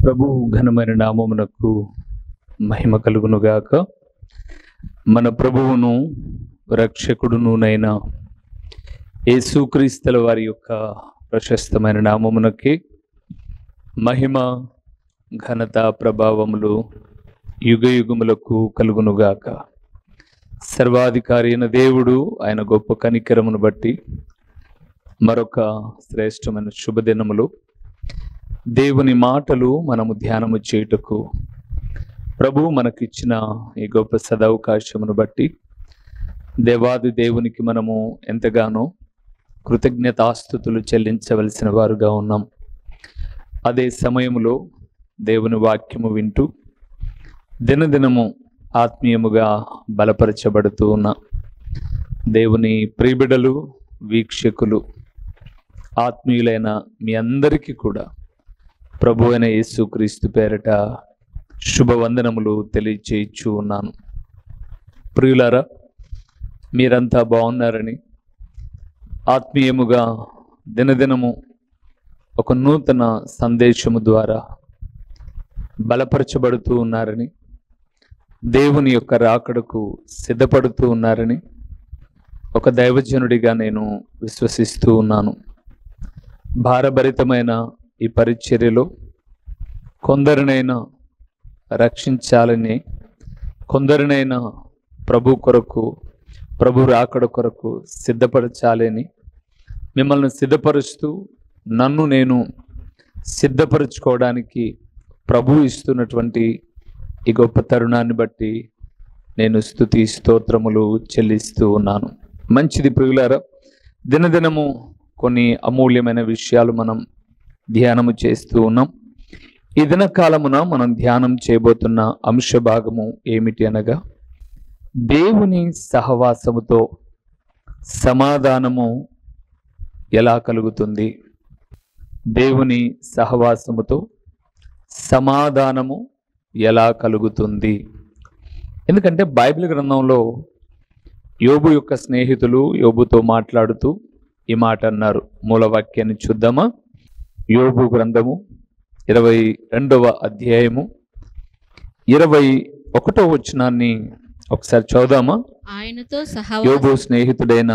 ప్రభు ఘనమైన నామమునకు మహిమ కలుగునుగాక. మన ప్రభువును రక్షకుడునునైన యేసుక్రీస్తుల వారి యొక్క ప్రశస్తమైన నామమునకి మహిమ ఘనత ప్రభావములు యుగయుగములకు కలుగునుగాక. సర్వాధికారి అయిన దేవుడు ఆయన గొప్ప కనికరమును బట్టి మరొక శ్రేష్టమైన శుభదినములు దేవుని మాటలు మనము ధ్యానము చేయుటకు ప్రభు మనకిచ్చిన ఈ గొప్ప సదవకాశమును బట్టి దేవాది దేవునికి మనము ఎంతగానో కృతజ్ఞతాస్తుతులు చెల్లించవలసిన వారుగా ఉన్నాం. అదే సమయంలో దేవుని వాక్యము వింటూ దినదినము ఆత్మీయముగా బలపరచబడుతూ ఉన్న దేవుని ప్రియబిడలు, వీక్షకులు, ఆత్మీయులైన మీ అందరికీ కూడా ప్రభు అయిన యేసుక్రీస్తు పేరట శుభవందనములు తెలియచేయచ్చు ఉన్నాను. ప్రియులారా, మీరంతా బాగున్నారని, ఆత్మీయముగా దినదినము ఒక నూతన సందేశము ద్వారా బలపరచబడుతూ ఉన్నారని, దేవుని యొక్క రాకడకు సిద్ధపడుతూ ఉన్నారని ఒక దైవజనుడిగా నేను విశ్వసిస్తూ ఉన్నాను. భారభరితమైన ఈ పరిచర్యలో కొందరినైనా రక్షించాలని, కొందరినైనా ప్రభు కొరకు, ప్రభు రాకడ కొరకు సిద్ధపరచాలని మిమ్మల్ని సిద్ధపరుస్తూ నన్ను నేను సిద్ధపరచుకోవడానికి ప్రభు ఇస్తున్నటువంటి ఈ గొప్ప తరుణాన్ని బట్టి నేను స్తుతి స్తోత్రములు చెల్లిస్తూ ఉన్నాను. మంచిది ప్రియులారా, దినదినము కొన్ని అమూల్యమైన విషయాలు మనం ధ్యానము చేస్తూ ఉన్నాం. ఈ దినకాలమున మనం ధ్యానం చేయబోతున్న అంశ భాగము ఏమిటి అనగా, దేవుని సహవాసముతో సమాధానము ఎలా కలుగుతుంది. దేవుని సహవాసముతో సమాధానము ఎలా కలుగుతుంది. ఎందుకంటే బైబిల్ గ్రంథంలో యోబు యొక్క స్నేహితులు యోబుతో మాట్లాడుతూ ఈ మాట అన్నారు. మూలవాక్యాన్ని చూద్దామా? యోబు గ్రంథము 22వ అధ్యాయము 21వ వచనాన్ని ఒకసారి చదువుదామా? యోబు స్నేహితుడైన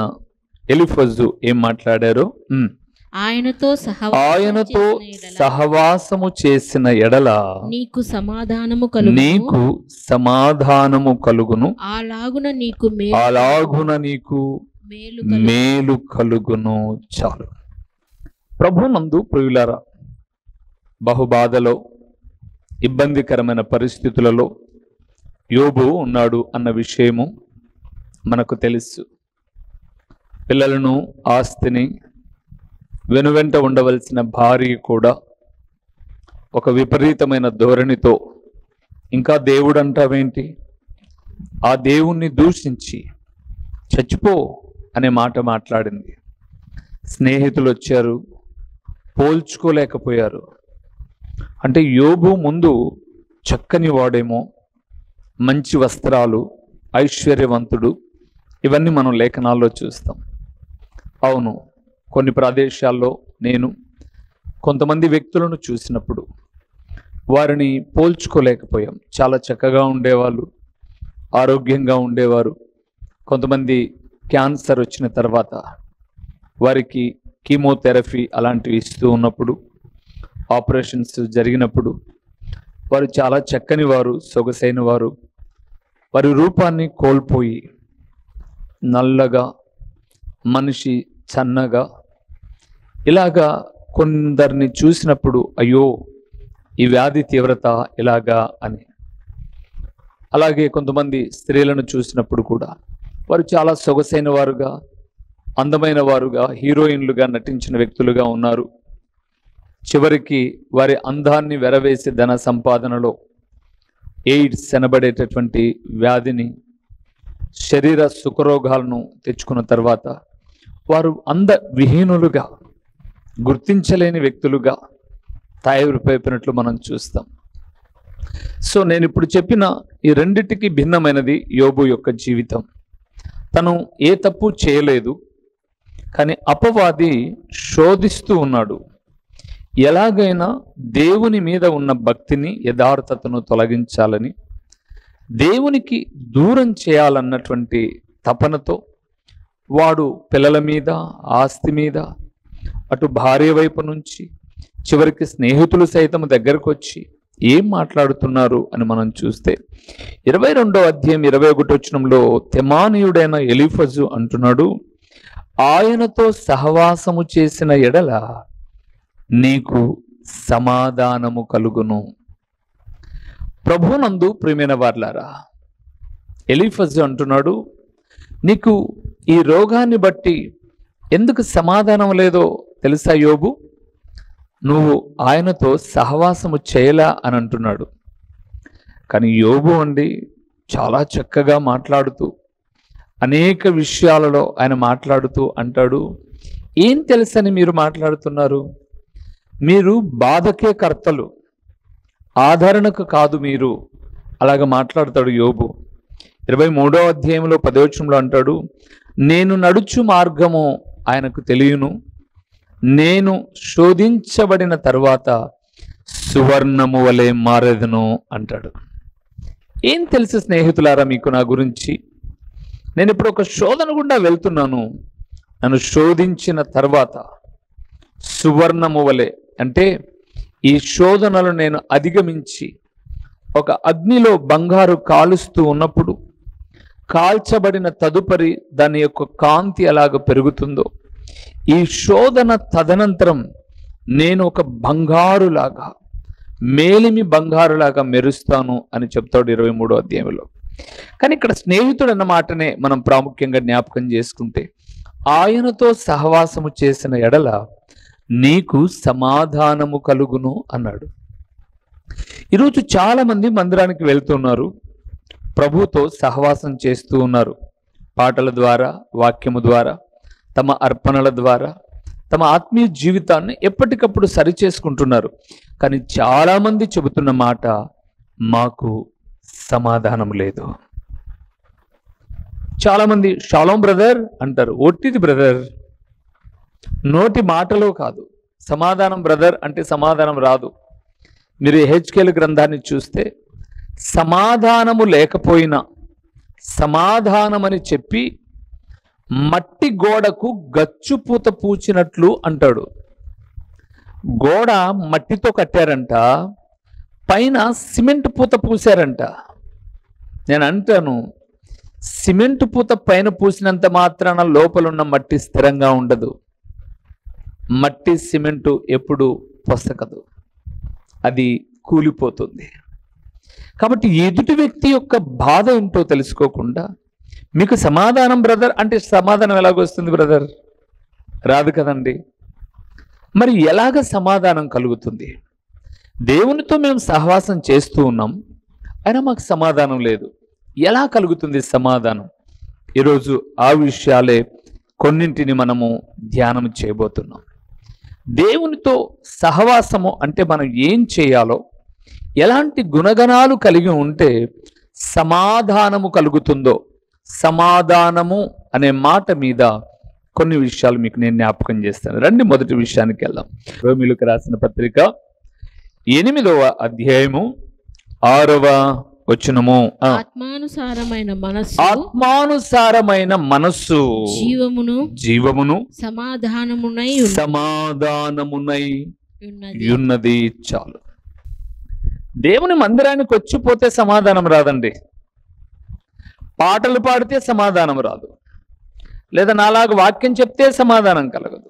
ఎలీఫజు ఏం మాట్లాడారో, ఆయనతో సహవాసము చేసిన ఎడల నీకు సమాధానము కలుగును, అలాగున నీకు మేలు కలుగును. చాలు. ప్రభునందు ప్రియులారా, బహుబాధలో, ఇబ్బందికరమైన పరిస్థితులలో యోబు ఉన్నాడు అన్న విషయము మనకు తెలుసు. పిల్లలను, ఆస్తిని, వెనువెంట ఉండవలసిన భార్య కూడా ఒక విపరీతమైన ధోరణితో, ఇంకా దేవుడు అంటావేంటి, ఆ దేవుణ్ణి దూషించి చచ్చిపో అనే మాట మాట్లాడింది. స్నేహితులు వచ్చారు, పోల్చుకోలేకపోయారు. అంటే యోబు ముందు చక్కని వాడేమో, మంచి వస్త్రాలు, ఐశ్వర్యవంతుడు, ఇవన్నీ మనం లేఖనాల్లో చూస్తాం. అవును, కొన్ని ప్రదేశాల్లో నేను కొంతమంది వ్యక్తులను చూసినప్పుడు వారిని పోల్చుకోలేకపోయాం. చాలా చక్కగా ఉండేవాళ్ళు, ఆరోగ్యంగా ఉండేవారు. కొంతమంది క్యాన్సర్ వచ్చిన తర్వాత వారికి కీమోథెరపీ అలాంటివి ఇస్తూ ఉన్నప్పుడు, ఆపరేషన్స్ జరిగినప్పుడు వారు చాలా చక్కని వారు, సొగసైన వారు, వారి రూపాన్ని కోల్పోయి నల్లగా, మనిషి సన్నగా, ఇలాగా కొందరిని చూసినప్పుడు అయ్యో ఈ వ్యాధి తీవ్రత ఇలాగా అని. అలాగే కొంతమంది స్త్రీలను చూసినప్పుడు కూడా వారు చాలా సొగసైన వారుగా, అందమైన వారుగా, హీరోయిన్లుగా నటించిన వ్యక్తులుగా ఉన్నారు. చివరికి వారి అందాన్ని వెరవేసి ధన సంపాదనలో ఎయిడ్స్ అనబడేటటువంటి వ్యాధిని, శరీర సుఖరోగాలను తెచ్చుకున్న తర్వాత వారు అంద విహీనులుగా, గుర్తించలేని వ్యక్తులుగా తయారైపోయినట్లు మనం చూస్తాం. సో నేను ఇప్పుడు చెప్పిన ఈ రెండిటికి భిన్నమైనది యోబు యొక్క జీవితం. తను ఏ తప్పు చేయలేదు, కానీ అపవాది శోధిస్తూ ఉన్నాడు. ఎలాగైనా దేవుని మీద ఉన్న భక్తిని, యథార్థతను తొలగించాలని, దేవునికి దూరం చేయాలన్నటువంటి తపనతో వాడు పిల్లల మీద, ఆస్తి మీద, అటు భార్య వైపు నుంచి చివరికి స్నేహితులు సైతం దగ్గరకు వచ్చి ఏం మాట్లాడుతున్నారు అని మనం చూస్తే 22వ అధ్యాయం 21వ వచనంలో తెమానీయుడైన ఎలీఫజు అంటున్నాడు, ఆయనతో సహవాసము చేసిన ఎడల నీకు సమాధానము కలుగును. ప్రభునందు ప్రియమైన వార్లారా, ఎలీఫజు అంటున్నాడు, నీకు ఈ రోగాన్ని బట్టి ఎందుకు సమాధానం లేదో తెలుసా యోబు? నువ్వు ఆయనతో సహవాసము చేయలా అని అంటున్నాడు. కానీ యోబు అండి చాలా చక్కగా మాట్లాడుతూ, అనేక విషయాలలో ఆయన మాట్లాడుతూ అంటాడు, ఏం తెలుసని మీరు మాట్లాడుతున్నారు? మీరు బాధకే కర్తలు, ఆదరణకు కాదు మీరు. అలాగ మాట్లాడతాడు యోబు. 23వ అధ్యాయంలో 10వ వచనంలో అంటాడు, నేను నడుచు మార్గము ఆయనకు తెలియను, నేను శోధించబడిన తరువాత సువర్ణము వలె మారెదను అంటాడు. ఏం తెలుసు స్నేహితులారా మీకు నా గురించి? నేను ఇప్పుడు ఒక శోధన గుండా వెళ్తున్నాను, నన్ను శోధించిన తర్వాత సువర్ణము వలె, అంటే ఈ శోధనలు నేను అధిగమించి ఒక అగ్నిలో బంగారు కాలుస్తూ ఉన్నప్పుడు కాల్చబడిన తదుపరి దాని యొక్క కాంతి ఎలాగ పెరుగుతుందో, ఈ శోధన తదనంతరం నేను ఒక బంగారులాగా, మేలిమి బంగారులాగా మెరుస్తాను అని చెప్తాడు 23వ అధ్యాయంలో. కానీ ఇక్కడ స్నేహితుడు అన్న మాటనే మనం ప్రాముఖ్యంగా జ్ఞాపకం చేసుకుంటే, ఆయనతో సహవాసము చేసిన ఎడల నీకు సమాధానము కలుగును అన్నాడు. ఈరోజు చాలా మంది మందిరానికి వెళ్తున్నారు, ప్రభుతో సహవాసం చేస్తూ ఉన్నారు. పాటల ద్వారా, వాక్యము ద్వారా, తమ అర్పణల ద్వారా తమ ఆత్మీయ జీవితాన్ని ఎప్పటికప్పుడు సరిచేసుకుంటున్నారు. కానీ చాలామంది చెబుతున్న మాట, మాకు సమాధానం లేదు. చాలామంది షాలోమ్ బ్రదర్ అంటారు, ఒట్టిది బ్రదర్, నోటి మాటలో కాదు. సమాధానం బ్రదర్ అంటే సమాధానం రాదు. మీరు హెచ్కేల్ గ్రంథాన్ని చూస్తే సమాధానము లేకపోయినా సమాధానమని చెప్పి మట్టి గోడకు గచ్చుపూత పూచినట్లు అంటాడు. గోడ మట్టితో కట్టారంట, పైన సిమెంట్ పూత పూసారంట. నేను అంటాను, సిమెంట్ పూత పైన పూసినంత మాత్రాన లోపలున్న మట్టి స్థిరంగా ఉండదు. మట్టి సిమెంటు ఎప్పుడు పొసకదు, అది కూలిపోతుంది. కాబట్టి ఎదుటి వ్యక్తి యొక్క బాధ ఏంటో తెలుసుకోకుండా మీకు సమాధానం బ్రదర్ అంటే సమాధానం ఎలాగొస్తుంది బ్రదర్? రాదు కదండి. మరి ఎలాగ సమాధానం కలుగుతుంది? దేవునితో మేము సహవాసం చేస్తూ ఉన్నాం, అయినా మాకు సమాధానం లేదు. ఎలా కలుగుతుంది సమాధానం? ఈరోజు ఆ విషయాలే కొన్నింటిని మనము ధ్యానం చేయబోతున్నాం. దేవునితో సహవాసము అంటే మనం ఏం చేయాలో, ఎలాంటి గుణగణాలు కలిగి ఉంటే సమాధానము కలుగుతుందో, సమాధానము అనే మాట మీద కొన్ని విషయాలు మీకు నేను జ్ఞాపకం చేస్తాను. రండి మొదటి విషయానికి వెళ్దాం. రోమీయులకు రాసిన పత్రిక 8వ అధ్యాయము 6వ వచనము. ఆత్మానుసారమైన మనస్సు జీవమును సమాధానమునై ఉన్నది. చాలు. దేవుని మందిరానికి వచ్చిపోతే సమాధానం రాదండి. పాటలు పాడితే సమాధానం రాదు, లేదా నాలాగా వాక్యం చెప్తే సమాధానం కలగదు,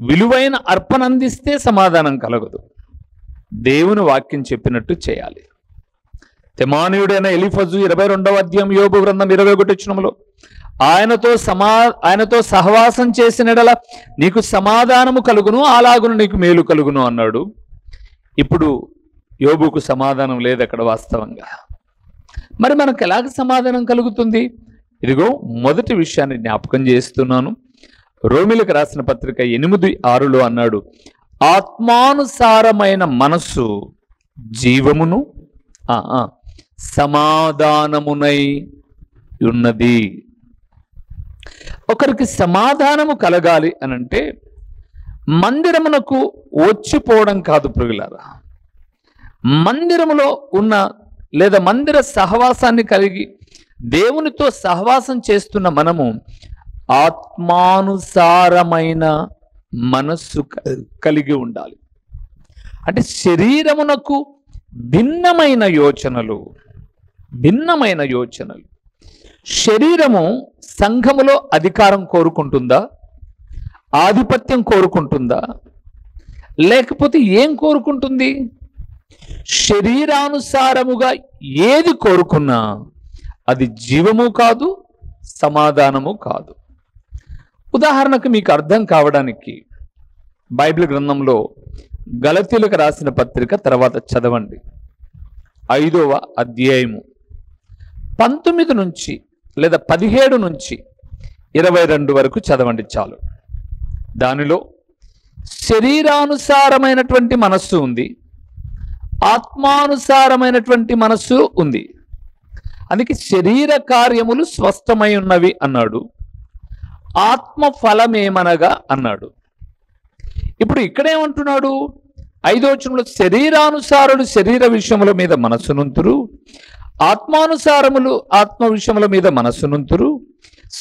విలువైన అర్పణ అందిస్తే సమాధానం కలగదు. దేవుని వాక్యం చెప్పినట్టు చేయాలి. తెమానీయుడైన ఎలీఫజు 22వ అధ్యాయం యోబు గ్రంథం 21వ వచనంలో ఆయనతో సహవాసం చేసినడల నీకు సమాధానము కలుగును, అలాగును నీకు మేలు కలుగును అన్నాడు. ఇప్పుడు యోబుకు సమాధానం లేదు అక్కడ వాస్తవంగా. మరి మనకు ఎలాగ సమాధానం కలుగుతుంది? ఇదిగో మొదటి విషయాన్ని జ్ఞాపకం చేస్తున్నాను. రోమీయులకు రాసిన పత్రిక 8:6 అన్నాడు, ఆత్మానుసారమైన మనస్సు జీవమును సమాధానమునై ఉన్నది. ఒకరికి సమాధానము కలగాలి అనంటే మందిరమునకు వచ్చిపోవడం కాదు ప్రియులారా. మందిరములో ఉన్న లేదా మందిర సహవాసాన్ని కలిగి దేవునితో సహవాసం చేస్తున్న మనము ఆత్మానుసారమైన మనస్సు కలిగి ఉండాలి. అంటే శరీరమునకు భిన్నమైన యోచనలు. శరీరము సంఘములో అధికారం కోరుకుంటుందా, ఆధిపత్యం కోరుకుంటుందా, లేకపోతే ఏం కోరుకుంటుంది? శరీరానుసారముగా ఏది కోరుకున్నా అది జీవము కాదు, సమాధానము కాదు. ఉదాహరణకు మీకు అర్థం కావడానికి బైబిల్ గ్రంథంలో గలతీయులకు రాసిన పత్రిక తర్వాత చదవండి, 5వ అధ్యాయము 19 నుంచి లేదా 17 నుంచి 22 వరకు చదవండి చాలు. దానిలో శరీరానుసారమైనటువంటి మనస్సు ఉంది, ఆత్మానుసారమైనటువంటి మనస్సు ఉంది. అందుకే శరీర కార్యములు స్పష్టమై ఉన్నవి అన్నాడు, ఆత్మ ఫలమేమనగా అన్నాడు. ఇప్పుడు ఇక్కడేమంటున్నాడు? 5వ వచనంలో శరీరానుసారులు శరీర విషయముల మీద మనస్సునుంతురు, ఆత్మానుసారములు ఆత్మ విషయముల మీద మనస్సునుంతురు.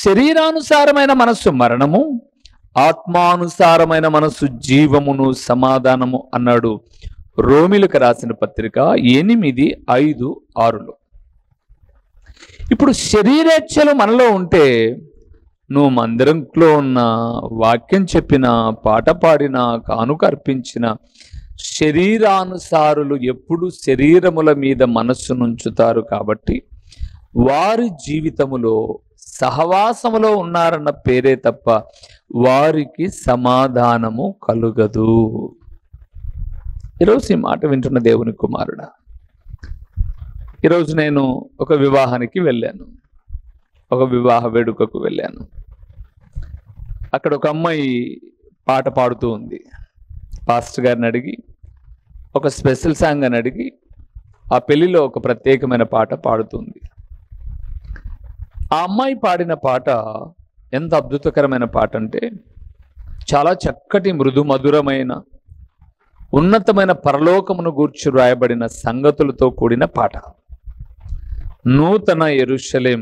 శరీరానుసారమైన మనస్సు మరణము, ఆత్మానుసారమైన మనస్సు జీవమును సమాధానము అన్నాడు. రోమిలకు రాసిన పత్రిక 8:5-6. ఇప్పుడు శరీరేచ్ఛలు మనలో ఉంటే నువ్వు మందిరంలో ఉన్న, వాక్యం చెప్పిన, పాట పాడిన, కానుక అర్పించిన శరీరానుసారులు ఎప్పుడు శరీరముల మీద మనస్సు నుంచుతారు. కాబట్టి వారి జీవితములో సహవాసములో ఉన్నారన్న పేరే తప్ప వారికి సమాధానము కలుగదు. ఈరోజు ఈ మాట వింటున్న దేవుని కుమారుడా, ఈరోజు నేను ఒక వివాహానికి వెళ్ళాను, ఒక వివాహ వేడుకకు వెళ్ళాను. అక్కడ ఒక అమ్మాయి పాట పాడుతూ ఉంది. పాస్టర్ గారిని అడిగి ఒక స్పెషల్ సాంగ్ అని అడిగి ఆ పెళ్లిలో ఒక ప్రత్యేకమైన పాట పాడుతుంది. ఆ అమ్మాయి పాడిన పాట ఎంత అద్భుతకరమైన పాట అంటే, చాలా చక్కటి మృదు మధురమైన ఉన్నతమైన పరలోకమును గూర్చి రాయబడిన సంగతులతో కూడిన పాట. నూతన యెరూషలేం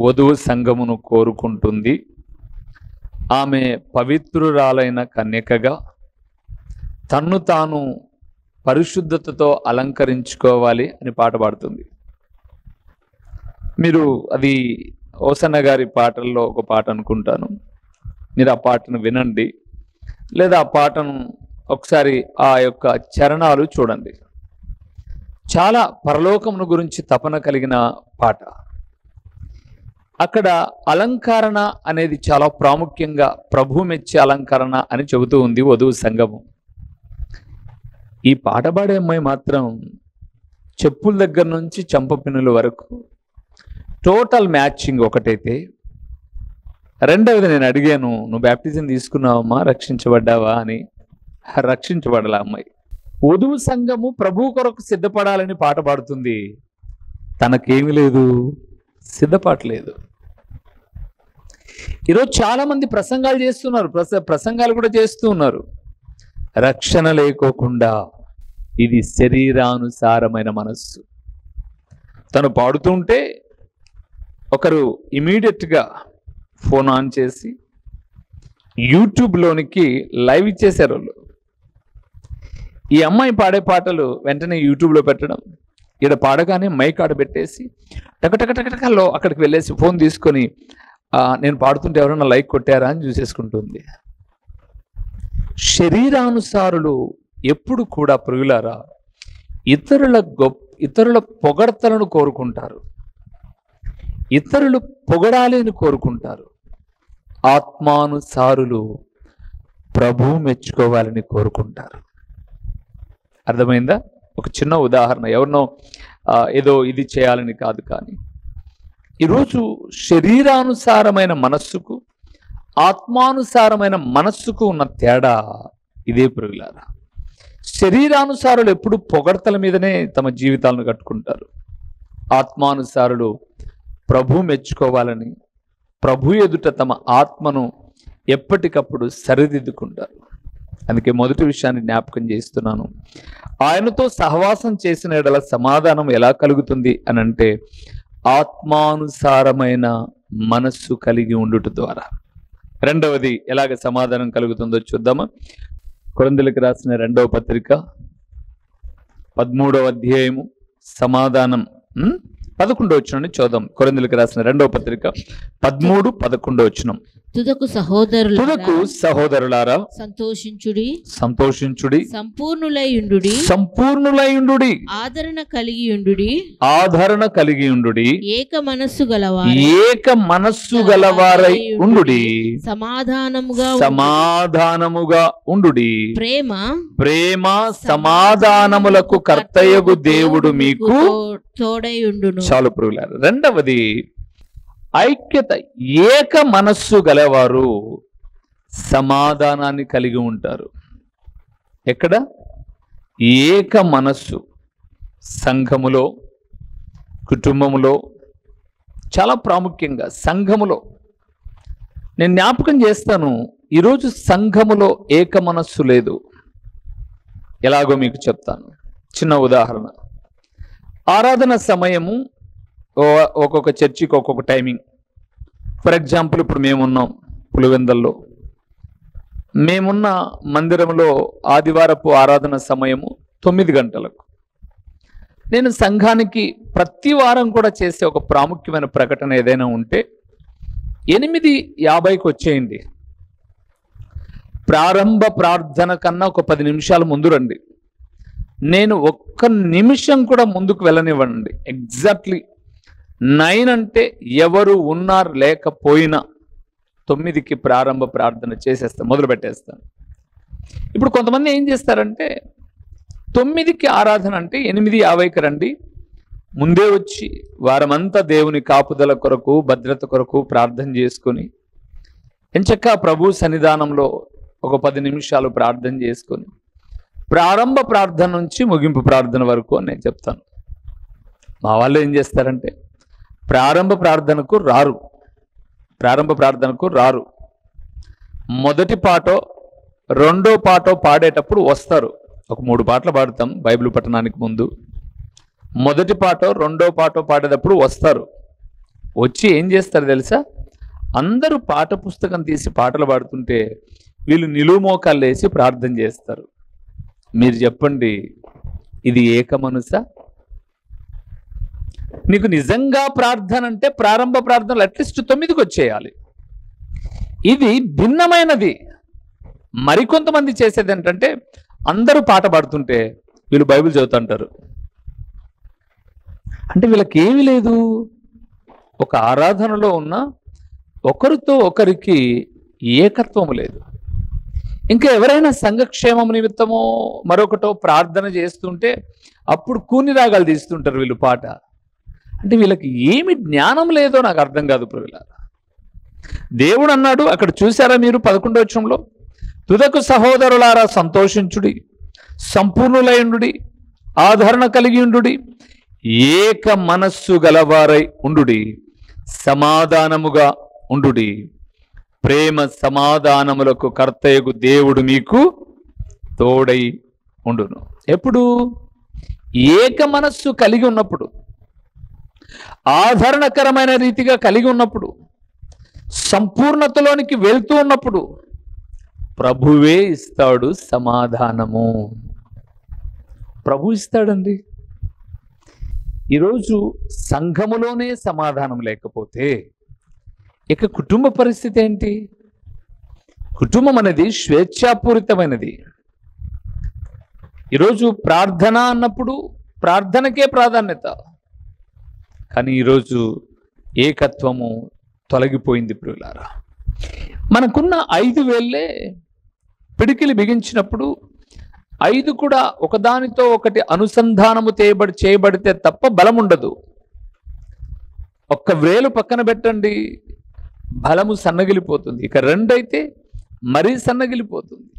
వధువు సంఘమును కోరుకుంటుంది, ఆమె పవిత్రురాలైన కన్యకగా తన్ను తాను పరిశుద్ధతతో అలంకరించుకోవాలి అని పాట పాడుతుంది. మీరు అది ఓసన్న గారి పాటల్లో ఒక పాట అనుకుంటాను. మీరు ఆ పాటను వినండి, లేదా ఆ పాటను ఒకసారి ఆ యొక్క చరణాలు చూడండి. చాలా పరలోకమును గురించి తపన కలిగిన పాట. అక్కడ అలంకరణ అనేది చాలా ప్రాముఖ్యంగా ప్రభు మెచ్చే అలంకరణ అని చెబుతూ ఉంది వధువు సంఘము. ఈ పాట పాడే అమ్మాయి మాత్రం చెప్పుల దగ్గర నుంచి చంపపిన్నుల వరకు టోటల్ మ్యాచింగ్ ఒకటైతే, రెండవది నేను అడిగాను, నువ్వు బ్యాప్టిజం తీసుకున్నావమ్మా, రక్షించబడ్డావా అని. రక్షించబడాల అమ్మాయి. వధువు సంఘము ప్రభు కొరకు సిద్ధపడాలని పాట పాడుతుంది, తనకేమీ లేదు, సిద్ధపడలేదు. ఈరోజు చాలా మంది ప్రసంగాలు చేస్తున్నారు, ప్రసంగాలు కూడా చేస్తూ ఉన్నారు, రక్షణ లేకోకుండా. ఇది శరీరానుసారమైన మనస్సు. తను పాడుతుంటే ఒకరు ఇమీడియట్గా ఫోన్ ఆన్ చేసి యూట్యూబ్లోనికి లైవ్ ఇచ్చేశారు వాళ్ళు. ఈ అమ్మాయి పాడే పాటలు వెంటనే యూట్యూబ్లో పెట్టడం, ఇక్కడ పాడగానే మైక్ ఆడ పెట్టేసి టకటకటకటకల్లో అక్కడికి వెళ్ళేసి ఫోన్ తీసుకొని నేను పాడుతుంటే ఎవరైనా లైక్ కొట్టారా అని చూసేసుకుంటుంది. శరీరానుసారులు ఎప్పుడు కూడా ప్రియులారా ఇతరుల పొగడ్తలను కోరుకుంటారు, ఇతరులు పొగడాలి అని కోరుకుంటారు. ఆత్మానుసారులు ప్రభు మెచ్చుకోవాలని కోరుకుంటారు. అర్థమైందా? ఒక చిన్న ఉదాహరణ, ఎవరినో ఏదో ఇది చేయాలని కాదు, కానీ ఈరోజు శరీరానుసారమైన మనస్సుకు ఆత్మానుసారమైన మనస్సుకు ఉన్న తేడా ఇదే ప్రియులారా. శరీరానుసారులు ఎప్పుడు పొగడ్తల మీదనే తమ జీవితాలను కట్టుకుంటారు. ఆత్మానుసారులు ప్రభు మెచ్చుకోవాలని, ప్రభు ఎదుట తమ ఆత్మను ఎప్పటికప్పుడు సరిదిద్దుకుంటారు. అందుకే మొదటి విషయాన్ని జ్ఞాపకం చేస్తున్నాను. ఆయనతో సహవాసం చేసిన యెడల సమాధానం ఎలా కలుగుతుంది అని అంటే ఆత్మానుసారమైన మనస్సు కలిగి ఉండుట ద్వారా. రెండవది ఎలాగ సమాధానం కలుగుతుందో చూద్దామా. కొరింథీయులకు రాసిన 2వ పత్రిక 13వ అధ్యాయము సమాధానం 11వ వచనాన్ని చూద్దాం. కొరింథీయులకు రాసిన 2వ పత్రిక 13-11వ వచనం. తుదకు సహోదరులారా సంతోషించుడి, సంపూర్ణులైయుండుడి, ఆదరణ కలిగి ఉండుడి, ఏక మనస్సు గలవారై ఉండుడి, సమాధానముగా ఉండుడి. ప్రేమ సమాధానములకు కర్తయగు దేవుడు మీకు తోడై ఉండును. చాలు ప్రియులారా. రెండవది ఐక్యత. ఏక మనస్సు గలవారు సమాధానాన్ని కలిగి ఉంటారు. ఎక్కడ? ఏక మనస్సు. సంఘములో, కుటుంబములో, చాలా ప్రాముఖ్యంగా సంఘములో. నేను జ్ఞాపకం చేస్తాను, ఈరోజు సంఘములో ఏక మనస్సు లేదు. ఎలాగో మీకు చెప్తాను. చిన్న ఉదాహరణ. ఆరాధన సమయము ఒక్కొక్క చర్చికి ఒక్కొక్క టైమింగ్. ఫర్ ఎగ్జాంపుల్ ఇప్పుడు మేమున్నాం పులివెందల్లో. మేమున్న మందిరంలో ఆదివారపు ఆరాధన సమయము 9 గంటలకు. నేను సంఘానికి ప్రతి వారం కూడా చేసే ఒక ప్రాముఖ్యమైన ప్రకటన ఏదైనా ఉంటే 8:50కి వచ్చేయండి. ప్రారంభ ప్రార్థన కన్నా ఒక 10 నిమిషాలు ముందు రండి. నేను ఒక్క నిమిషం కూడా ముందుకు వెళ్ళనివ్వండి. ఎగ్జాక్ట్లీ 9 అంటే ఎవరు ఉన్నారు లేకపోయినా 9కి ప్రారంభ ప్రార్థన చేసేస్తాను, మొదలు పెట్టేస్తాను. ఇప్పుడు కొంతమంది ఏం చేస్తారంటే 9కి ఆరాధన అంటే 8:50కి రండి, ముందే వచ్చి వారమంతా దేవుని కాపుదల కొరకు, భద్రత కొరకు ప్రార్థన చేసుకొని ఎంచక్కా ప్రభు సన్నిధానంలో ఒక 10 నిమిషాలు ప్రార్థన చేసుకొని ప్రారంభ ప్రార్థన నుంచి ముగింపు ప్రార్థన వరకు అని నేను చెప్తాను. మా వాళ్ళు ఏం చేస్తారంటే ప్రారంభ ప్రార్థనకు రారు. మొదటి పాటో రెండో పాటో పాడేటప్పుడు వస్తారు. ఒక 3 పాటలు పాడతాం బైబిల్ పఠనానికి ముందు. మొదటి పాటో రెండో పాటో పాడేటప్పుడు వస్తారు. వచ్చి ఏం చేస్తారు తెలుసా? అందరూ పాట పుస్తకం తీసి పాటలు పాడుతుంటే వీళ్ళు నిలువు మోకాళ్ళు వేసి ప్రార్థన చేస్తారు. మీరు చెప్పండి, ఇది ఏక మనసా? నీకు నిజంగా ప్రార్థన అంటే ప్రారంభ ప్రార్థనలు అట్లీస్ట్ 9కి వచ్చేయాలి. ఇది భిన్నమైనది. మరికొంతమంది చేసేది ఏంటంటే అందరూ పాట పాడుతుంటే వీళ్ళు బైబిల్ చదువుతుంటారు. అంటే వీళ్ళకి ఏమీ లేదు. ఒక ఆరాధనలో ఉన్న ఒకరితో ఒకరికి ఏకత్వము లేదు. ఇంకా ఎవరైనా సంఘక్షేమం నిమిత్తమో మరొకటో ప్రార్థన చేస్తుంటే అప్పుడు కూని రాగాలు తీస్తుంటారు వీళ్ళు పాట. అంటే వీళ్ళకి ఏమి జ్ఞానం లేదో నాకు అర్థం కాదు ప్రియులారా. దేవుడు అన్నాడు అక్కడ, చూసారా మీరు 11వ వచనంలో, తుదకు సహోదరులారా సంతోషించుడి, సంపూర్ణులైండుడి, ఆదరణ కలిగి ఉండుడి, ఏక మనస్సు గలవారై ఉండుడి, సమాధానముగా ఉండుడి, ప్రేమ సమాధానములకు కర్తయగు దేవుడు మీకు తోడై ఉండును. ఎప్పుడు? ఏక మనస్సు కలిగి ఉన్నప్పుడు, ఆదరణకరమైన రీతిగా కలిగి ఉన్నప్పుడు, సంపూర్ణతలోనికి వెళ్తూ ఉన్నప్పుడు ప్రభువే ఇస్తాడు సమాధానము. ప్రభు ఇస్తాడండి. ఈరోజు సంఘములోనే సమాధానం లేకపోతే ఇక కుటుంబ పరిస్థితి ఏంటి? కుటుంబం అనేది స్వేచ్ఛాపూరితమైనది. ఈరోజు ప్రార్థన అన్నప్పుడు ప్రార్థనకే ప్రాధాన్యత. కానీ ఈరోజు ఏకత్వము తొలగిపోయింది ప్రియులారా. మనకున్న 5 వేళ్ళే పిడికిలి బిగించినప్పుడు 5 కూడా ఒకదానితో ఒకటి అనుసంధానము చేయబడితే తప్ప బలం ఉండదు. ఒక్క వేలు పక్కన పెట్టండి, బలము సన్నగిలిపోతుంది. ఇక 2 అయితే మరీ సన్నగిలిపోతుంది.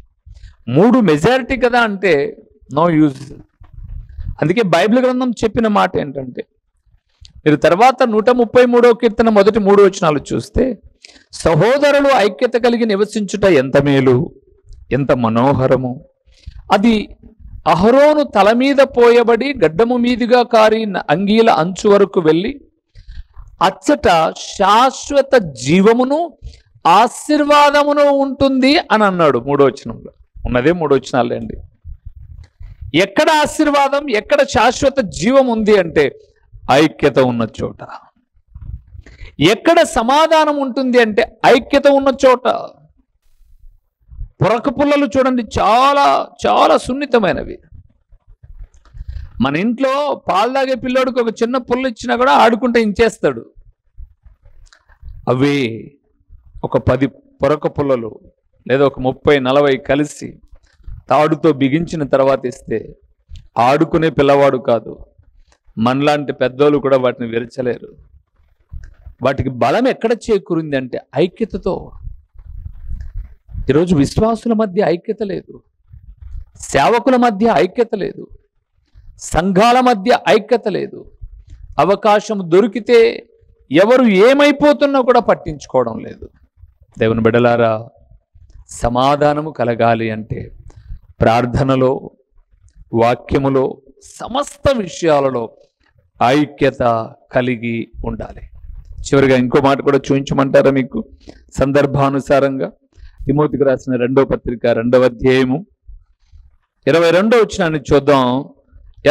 3 మెజారిటీ కదా అంటే నో యూజ్. అందుకే బైబిల్ గ్రంథం చెప్పిన మాట ఏంటంటే, మీరు తర్వాత 133వ కీర్తన మొదటి 3 వచనాలు చూస్తే, సహోదరులు ఐక్యత కలిగి నివసించుట ఎంత మేలు, ఎంత మనోహరము! అది అహరోను తల మీద పోయబడి గడ్డము మీదుగా కారి అంగీల అంచు వరకు వెళ్ళి అచ్చట శాశ్వత జీవమును ఆశీర్వాదమును ఉంటుంది అని అన్నాడు. 3వ వచనంలో ఉన్నదే 3 వచనాలే అండి. ఎక్కడ ఆశీర్వాదం, ఎక్కడ శాశ్వత జీవం ఉంది అంటే ఐక్యత ఉన్న చోట. ఎక్కడ సమాధానం ఉంటుంది అంటే ఐక్యత ఉన్న చోట. పొరక పుల్లలు చూడండి, చాలా చాలా సున్నితమైనవి. మన ఇంట్లో పాలు తాగే పిల్లోడికి ఒక చిన్న పుల్ల ఇచ్చినా కూడా ఆడుకుంటే ఇంచేస్తాడు. అవి ఒక 10 పొరక పుల్లలు లేదా ఒక 30-40 కలిసి తాడుతో బిగించిన తర్వాత ఇస్తే ఆడుకునే పిల్లవాడు కాదు, మనలాంటి పెద్దోళ్ళు కూడా వాటిని విరచలేరు. వాటికి బలం ఎక్కడ చేకూరింది అంటే ఐక్యతతో. ఈరోజు విశ్వాసుల మధ్య ఐక్యత లేదు, సేవకుల మధ్య ఐక్యత లేదు, సంఘాల మధ్య ఐక్యత లేదు. అవకాశం దొరికితే ఎవరు ఏమైపోతున్నా కూడా పట్టించుకోవడం లేదు. దేవుని బిడ్డలారా, సమాధానము కలగాలి అంటే ప్రార్థనలో, వాక్యములో, సమస్త విషయాలలో ఐక్యత కలిగి ఉండాలి. చివరిగా ఇంకో మాట కూడా చూపించమంటారా మీకు? సందర్భానుసారంగా తిమోతికి రాసిన 2వ పత్రిక 2వ అధ్యాయము 22వ వచనాన్ని చూద్దాం.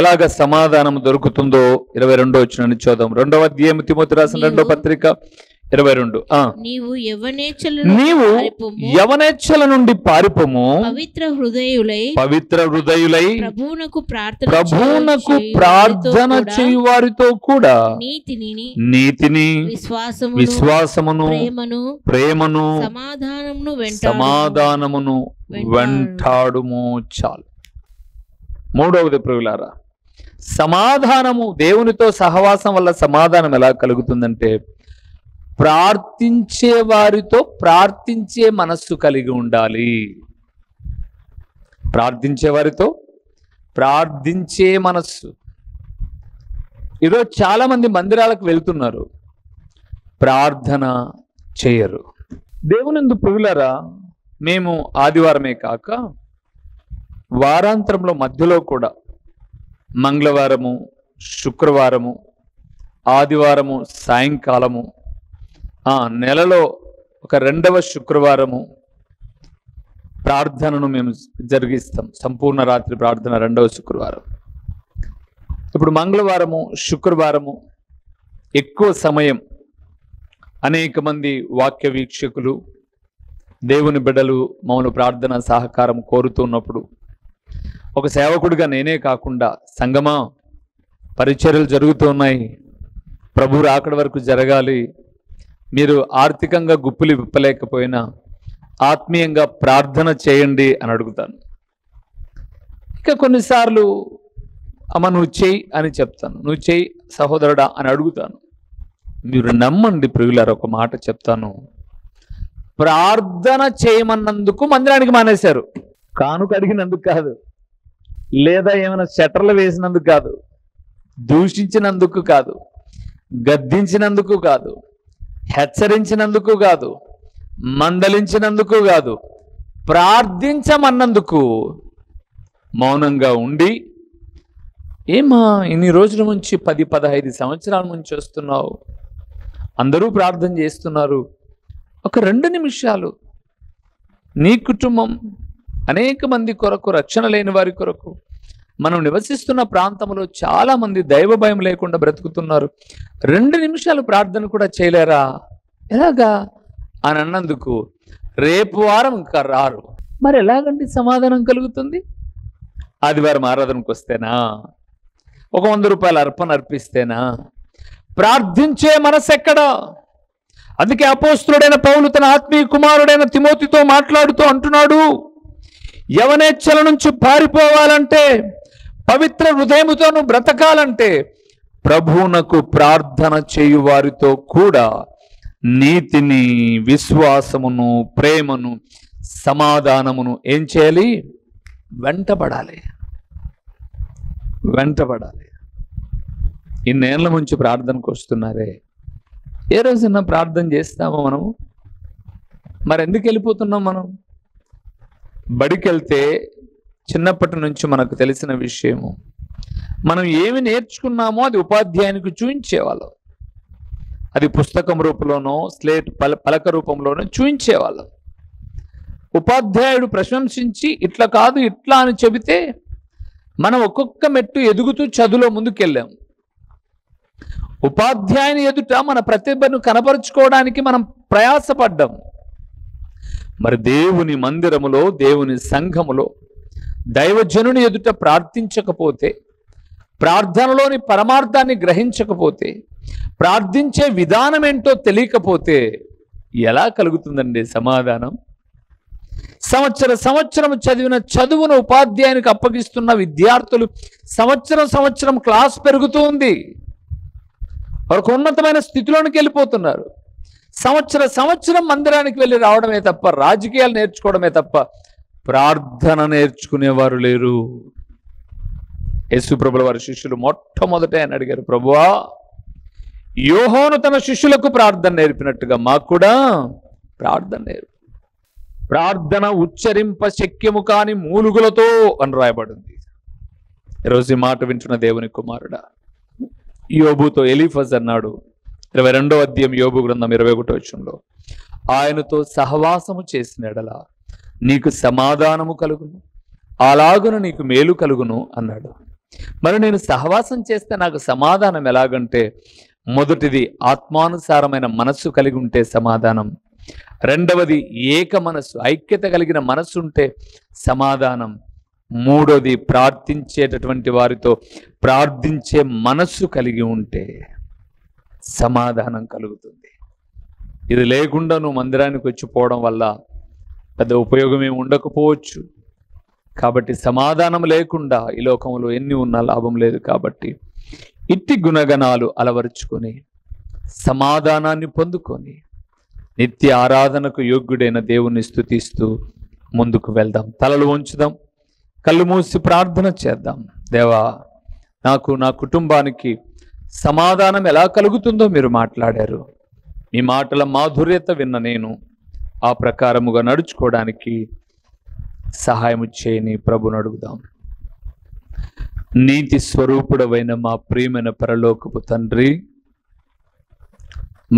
ఎలాగ సమాధానం దొరుకుతుందో 22వ వచనాన్ని చూద్దాం. 2వ అధ్యాయం తిమోతి రాసిన 2వ పత్రిక 22. నీవు యవనేచ్ఛల నుండి పారిపోము, పవిత్ర హృదయులై ప్రభువునకు ప్రార్థన చేయు వారితో కూడా నీతిని, విశ్వాసమును, ప్రేమను, సమాధానమును వెంటాడుము చాలు. 3వది ప్రియులారా, సమాధానము, దేవునితో సహవాసం వల్ల సమాధానం ఎలా కలుగుతుందంటే ప్రార్థించే వారితో ప్రార్థించే మనస్సు కలిగి ఉండాలి. ప్రార్థించే వారితో ప్రార్థించే మనస్సు. ఈరోజు చాలా మంది మందిరాలకు వెళ్తున్నారు, ప్రార్థన చేయరు. దేవునందు ప్రియులారా, మేము ఆదివారమే కాక వారాంతరంలో మధ్యలో కూడా మంగళవారము, శుక్రవారము, ఆదివారము సాయంకాలము, నెలలో ఒక 2వ శుక్రవారము ప్రార్థనను మేము జరిగిస్తాం. సంపూర్ణ రాత్రి ప్రార్థన 2వ శుక్రవారం. ఇప్పుడు మంగళవారము, శుక్రవారము ఎక్కువ సమయం అనేక మంది వాక్య వీక్షకులు, దేవుని బిడ్డలు మమ్మల్ని ప్రార్థన సహకారం కోరుతున్నప్పుడు ఒక సేవకుడిగా నేనే కాకుండా సంగమా పరిచర్యలు జరుగుతున్నాయి, ప్రభు రాకడ వరకు జరగాలి, మీరు ఆర్థికంగా గుప్పులు విప్పలేకపోయినా ఆత్మీయంగా ప్రార్థన చేయండి అని అడుగుతాను. ఇక కొన్నిసార్లు అమ్మ నువ్వు చెయ్యి అని చెప్తాను, నువ్వు చెయ్యి సహోదరుడా అని అడుగుతాను. మీరు నమ్మండి ప్రియులారా, ఒక మాట చెప్తాను, ప్రార్థన చేయమన్నందుకు మందిరానికి మానేశారు. కానుక అడిగినందుకు కాదు, లేదా ఏమైనా షట్టర్లు వేసినందుకు కాదు, దూషించినందుకు కాదు, గద్దించినందుకు కాదు, హెచ్చరించినందుకు కాదు, మందలించినందుకు కాదు, ప్రార్థించమన్నందుకు మౌనంగా ఉండి, ఏమా ఇన్ని రోజుల నుంచి 10-15 సంవత్సరాల నుంచి వస్తున్నావు, అందరూ ప్రార్థన చేస్తున్నారు, ఒక 2 నిమిషాలు నీ కుటుంబం, అనేక మంది కొరకు, రక్షణ లేని వారి కొరకు, మనం నివసిస్తున్న ప్రాంతంలో చాలా మంది దైవ భయం లేకుండా బ్రతుకుతున్నారు, 2 నిమిషాలు ప్రార్థన కూడా చేయలేరా, ఎలాగా అని అన్నందుకు రేపు వారం ఇంకా రారు. మరి ఎలాగండి సమాధానం కలుగుతుంది? ఆదివారం ఆరాధనకు వస్తేనా, ఒక 100 రూపాయల అర్పణ అర్పిస్తేనా? ప్రార్థించే మనసు ఎక్కడ? అందుకే అపోస్తలుడైన పౌలు తన ఆత్మీయ కుమారుడైన తిమోతితో మాట్లాడుతూ అంటున్నాడు, యవనేచ్ఛల నుంచి పారిపోవాలంటే, పవిత్ర హృదయముతో నువ్వు బ్రతకాలంటే ప్రభువునకు ప్రార్థన చేయు వారితో కూడా నీతిని, విశ్వాసమును, ప్రేమను, సమాధానమును ఏం చేయాలి? వెంటబడాలి. ఇన్నేళ్ల నుంచి ప్రార్థనకు వస్తున్నారే, ఏ రోజున ప్రార్థన చేస్తామో మనము? మరి ఎందుకు వెళ్ళిపోతున్నాం మనం? బడికెళ్తే చిన్నప్పటి నుంచి మనకు తెలిసిన విషయము, మనం ఏమి నేర్చుకున్నామో అది ఉపాధ్యాయునికి చూయించేవాళ్ళం. అది పుస్తకం రూపంలోనో స్లేట్ పలక రూపంలోనో చూయించేవాళ్ళం. ఉపాధ్యాయుడు ప్రశంసించి ఇట్లా కాదు ఇట్లా అని చెబితే మనం ఒక్కొక్క మెట్టు ఎదుగుతూ చదువులో ముందుకెళ్ళాం. ఉపాధ్యాయుని ఎదుట మన ప్రతిభను కనపరుచుకోవడానికి మనం ప్రయాసపడ్డాం. మరి దేవుని మందిరములో, దేవుని సంఘములో దైవజనుని ఎదుట ప్రార్థించకపోతే, ప్రార్థనలోని పరమార్థాన్ని గ్రహించకపోతే, ప్రార్థించే విధానం ఏంటో తెలియకపోతే ఎలా కలుగుతుందండి సమాధానం? సంవత్సరం చదివిన చదువును ఉపాధ్యాయునికి అప్పగిస్తున్న విద్యార్థులు సంవత్సరం క్లాస్ పెరుగుతూ ఉంది. వారికి ఉన్నతమైన స్థితిలోనికి వెళ్ళిపోతున్నారు. సంవత్సరం మందిరానికి వెళ్ళి రావడమే తప్ప, రాజకీయాలు నేర్చుకోవడమే తప్ప ప్రార్థన నేర్చుకునేవారు లేరు. యేసుప్రభుల వారి శిష్యులు మొట్టమొదట ఆయన అడిగారు, ప్రభువా, యోహాను తన శిష్యులకు ప్రార్థన నేర్పినట్టుగా మాకు కూడా ప్రార్థన నేర్పు. ప్రార్థన ఉచ్చరింప శక్యము కాని మూలుగులతో అని రాయబడింది. ఈరోజు ఈ మాట వింటున్న దేవుని కుమారుడా, యోబుతో ఎలీఫజ్ అన్నాడు 22వ అధ్యాయం యోబు గ్రంథం 21వ వచనంలో, ఆయనతో సహవాసము చేసిన ఎడల నీకు సమాధానము కలుగును, అలాగున నీకు మేలు కలుగును అన్నాడు. మరి నేను సహవాసం చేస్తే నాకు సమాధానం ఎలాగంటే, మొదటిది ఆత్మానుసారమైన మనస్సు కలిగి ఉంటే సమాధానం, రెండవది ఏక మనస్సు, ఐక్యత కలిగిన మనస్సు ఉంటే సమాధానం, మూడోది ప్రార్థించేటటువంటి వారితో ప్రార్థించే మనస్సు కలిగి ఉంటే సమాధానం కలుగుతుంది. ఇది లేకుండా నువ్వు మందిరానికి వచ్చిపోవడం వల్ల పెద్ద ఉపయోగం ఏమి ఉండకపోవచ్చు. కాబట్టి సమాధానం లేకుండా ఈ లోకంలో ఎన్ని ఉన్నా లాభం లేదు. కాబట్టి ఇట్టి గుణగణాలు అలవరుచుకొని సమాధానాన్ని పొందుకొని నిత్య ఆరాధనకు యోగ్యుడైన దేవుణ్ణి స్తుతిస్తూ ముందుకు వెళ్దాం. తలలు ఉంచుదాం, కళ్ళు మూసి ప్రార్థన చేద్దాం. దేవా, నాకు నా కుటుంబానికి సమాధానం ఎలా కలుగుతుందో మీరు మాట్లాడారు. మీ మాటల మాధుర్యత విన్న నేను ఆ ప్రకారముగా నడుచుకోవడానికి సహాయం చేయని ప్రభుని అడుగుదాం. నీతి స్వరూపుడవైన మా ప్రియమైన పరలోకపు తండ్రి,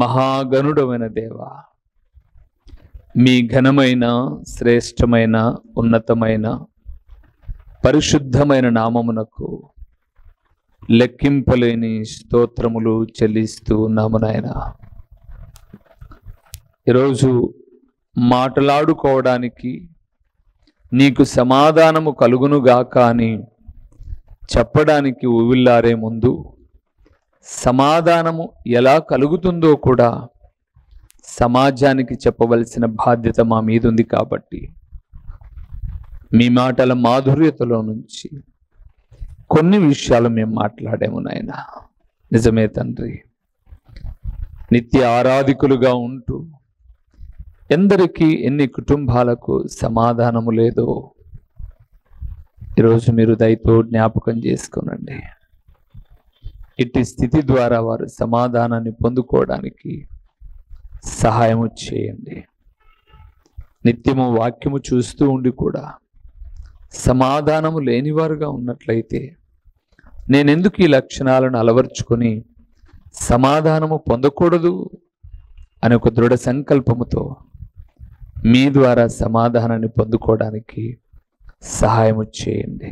మహాగణుడమైన దేవా, మీ ఘనమైన, శ్రేష్టమైన, ఉన్నతమైన, పరిశుద్ధమైన నామమునకు లెక్కింపలేని స్తోత్రములు చెల్లిస్తూ ఉన్నాము నాయనా. ఈరోజు మాట్లాడుకోవడానికి నీకు సమాధానము కలుగునుగాక అని చెప్పడానికి ఉవిల్లారే ముందు సమాధానము ఎలా కలుగుతుందో కూడా సమాజానికి చెప్పవలసిన బాధ్యత మా మీద ఉంది. కాబట్టి మీ మాటల మాధుర్యతలో నుంచి కొన్ని విషయాలు మేము మాట్లాడాము నాయనా. నిజమే తండ్రి, నిత్య ఆరాధికులుగా ఉంటూ ఎందరికీ, ఎన్ని కుటుంబాలకు సమాధానము లేదో ఈరోజు మీరు దయతో జ్ఞాపకం చేసుకునండి. ఇట్టి స్థితి ద్వారా వారు సమాధానాన్ని పొందుకోవడానికి సహాయము చేయండి. నిత్యము వాక్యము చూస్తూ ఉండి కూడా సమాధానము లేనివారుగా ఉన్నట్లయితే నేనెందుకు ఈ లక్షణాలను అలవర్చుకొని సమాధానము పొందకూడదు అనే ఒక దృఢ సంకల్పముతో మీ ద్వారా సమాధానాన్ని పొందుకోవడానికి సహాయము చేయండి.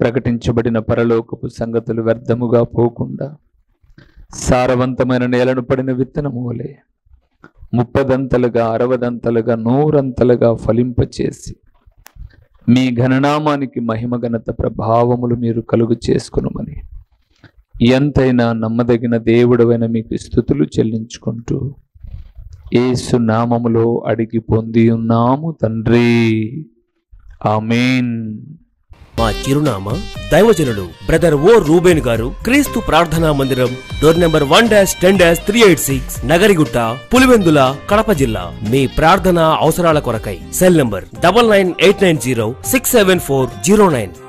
ప్రకటించబడిన పరలోకపు సంగతులు వ్యర్థముగా పోకుండా సారవంతమైన నేలను పడిన విత్తనము వలె 30దంతలుగా 60దంతలుగా 100ంతలుగా ఫలింపచేసి మీ ఘననామానికి మహిమ ఘనత ప్రభావములు మీరు కలుగు చేసుకునమని ఎంతైనా నమ్మదగిన దేవుడవైన మీకు స్తుతులు చెల్లించుకుంటూ యేసు నామములో అడిగి పొంది ఉన్నాము తండ్రి, ఆమేన్. మా చిరునామా దైవజనులు బ్రదర్ ఓ రూబేన్ గారు, క్రీస్తు ప్రార్థనా మందిరం, డోర్ నెంబర్ 1-386, నగరిగుట్ట, పులివెందుల, కడప జిల్లా. మీ ప్రార్థనా అవసరాల కొరకై సెల్ నంబర్ 9989067409.